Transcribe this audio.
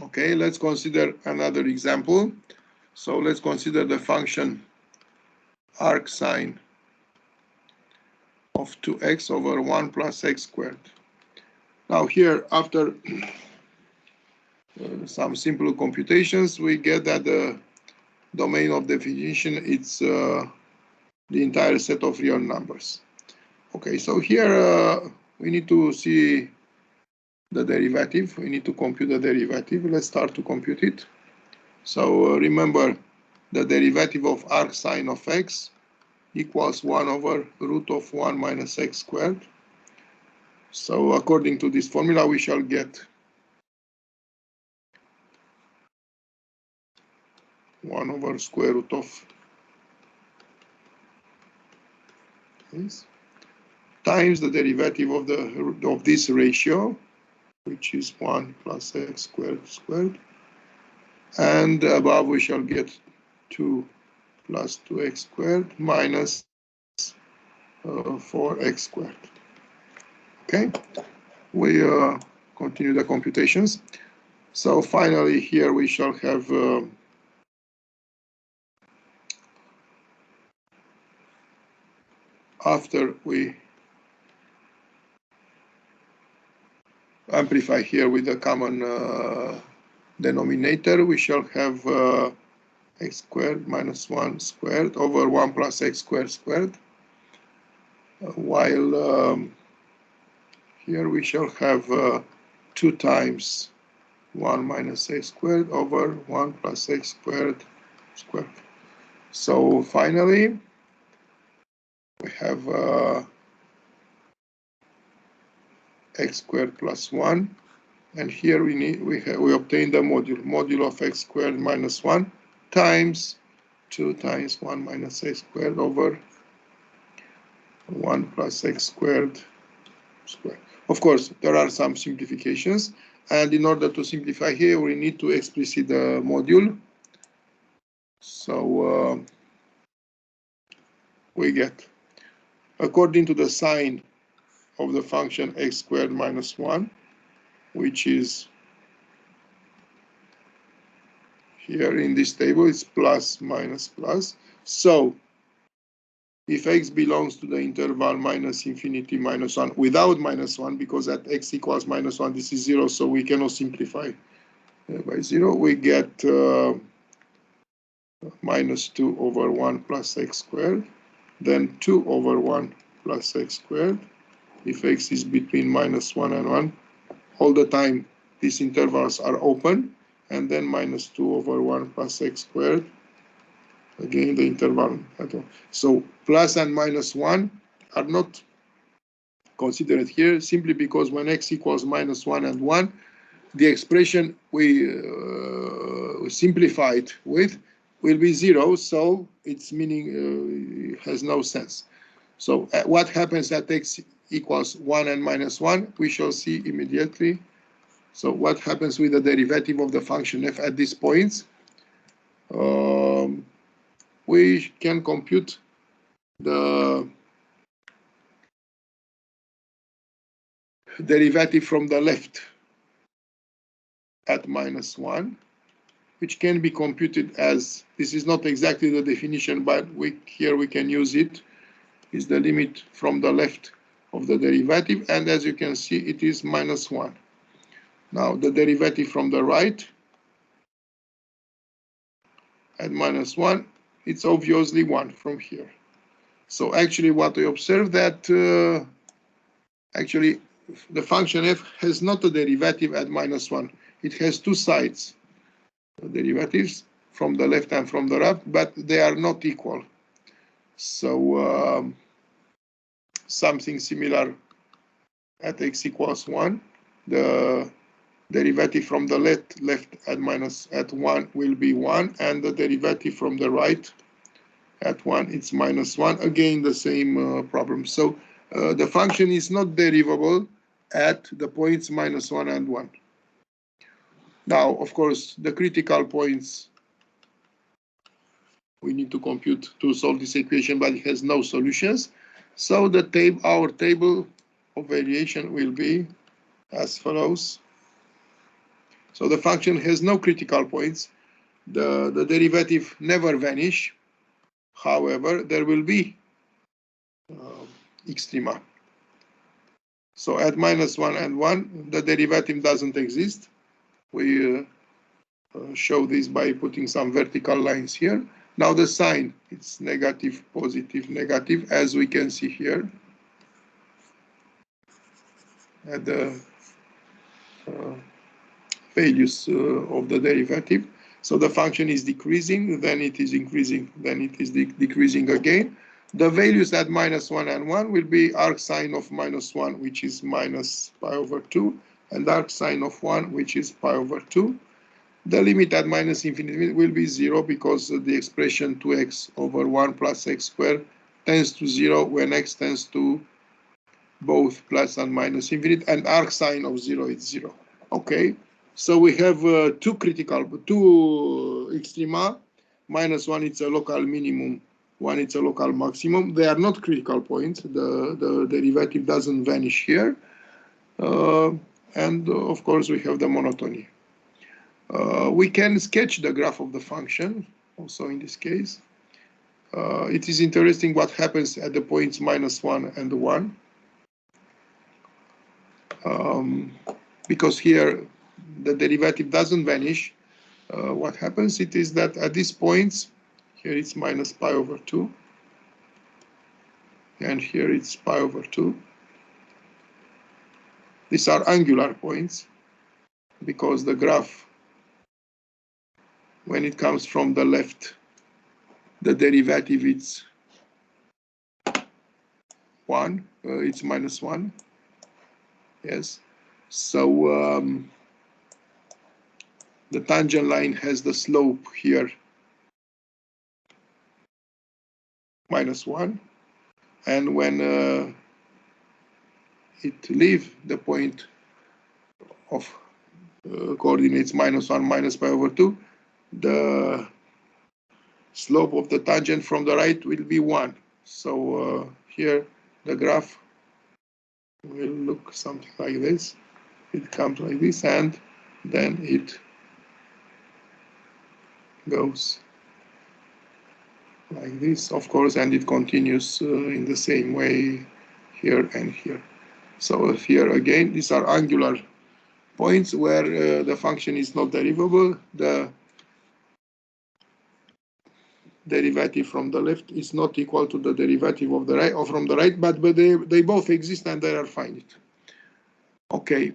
Okay, let's consider another example. So let's consider the function arcsine of 2x over 1 plus x squared. Now here, after some simple computations, we get that the domain of definition is the entire set of real numbers. Okay, so here we need to see the derivative. We need to compute the derivative. Let's start to compute it. So remember, the derivative of arcsine of x equals 1 over root of 1 minus x squared. So according to this formula, we shall get 1 over square root of this times the derivative of this ratio, which is 1 plus x squared, and above we shall get 2 plus 2x squared minus 4x squared. Okay, we continue the computations. So finally here we shall have after we amplify here with the common denominator, we shall have x squared minus 1 squared over 1 plus x squared, while here we shall have 2 times 1 minus x squared over 1 plus x squared. So finally we have x squared plus 1, and here we obtain the modulo of x squared minus 1 times 2 times 1 minus x squared over 1 plus x squared. Of course, there are some simplifications, and in order to simplify here, we need to explicit the module. So we get, according to the sign of the function x squared minus 1, which is here in this table, it's plus minus plus. So if x belongs to the interval minus infinity minus 1 without minus 1, because at x equals minus 1, this is 0, so we cannot simplify by 0, we get minus 2 over 1 plus x squared, then 2 over 1 plus x squared. If x is between minus 1 and 1, all the time these intervals are open, and then minus 2 over 1 plus x squared. Again, the interval. So plus and minus 1 are not considered here, simply because when x equals minus 1 and 1, the expression we simplified with will be 0, so its meaning has no sense. So what happens at x equals 1 and minus 1, we shall see immediately. So what happens with the derivative of the function f at these points? We can compute the derivative from the left at minus 1, which can be computed as, this is not exactly the definition, but here we can use it, is the limit from the left of the derivative, and as you can see, it is minus 1. Now the derivative from the right at minus 1, it's obviously 1 from here. So actually what we observe that actually the function f has not a derivative at minus 1. It has two sides, derivatives from the left and from the right, but they are not equal. So something similar at x equals 1. The derivative from the left at 1 will be 1, and the derivative from the right at 1, it's minus 1. Again, the same problem. So the function is not derivable at the points minus 1 and 1. Now, of course, the critical points we need to compute to solve this equation, but it has no solutions. So our table of variation will be as follows. So the function has no critical points. The derivative never vanish. However, there will be extrema. So at -1 and 1, the derivative doesn't exist. We show this by putting some vertical lines here. Now the sign, it's negative, positive, negative, as we can see here at the values of the derivative. So the function is decreasing, then it is increasing, then it is decreasing again. The values at -1 and 1 will be arcsine of -1, which is minus pi over 2, and arcsine of 1, which is pi over 2. The limit at minus infinity will be 0 because the expression 2x over 1 plus x squared tends to 0 when x tends to both plus and minus infinite, and arcsine of 0 is 0. Okay, so we have two extrema. -1 it's a local minimum, 1 it's a local maximum. They are not critical points. The derivative doesn't vanish here. And of course we have the monotony. We can sketch the graph of the function also in this case. It is interesting what happens at the points -1 and 1. Because here the derivative doesn't vanish. What happens it is that at these points, here it's minus pi over 2, and here it's pi over 2. These are angular points because the graph, when it comes from the left, the derivative it's 1, it's -1. Yes, so the tangent line has the slope here -1, and when it leaves the point of coordinates -1 minus pi over 2, the slope of the tangent from the right will be 1. So here the graph will look something like this. It comes like this, and then it goes like this, of course, and it continues in the same way here and here. So here again, these are angular points where the function is not derivable. The derivative from the left is not equal to the derivative of the right or from the right, but they both exist and they are finite. Okay,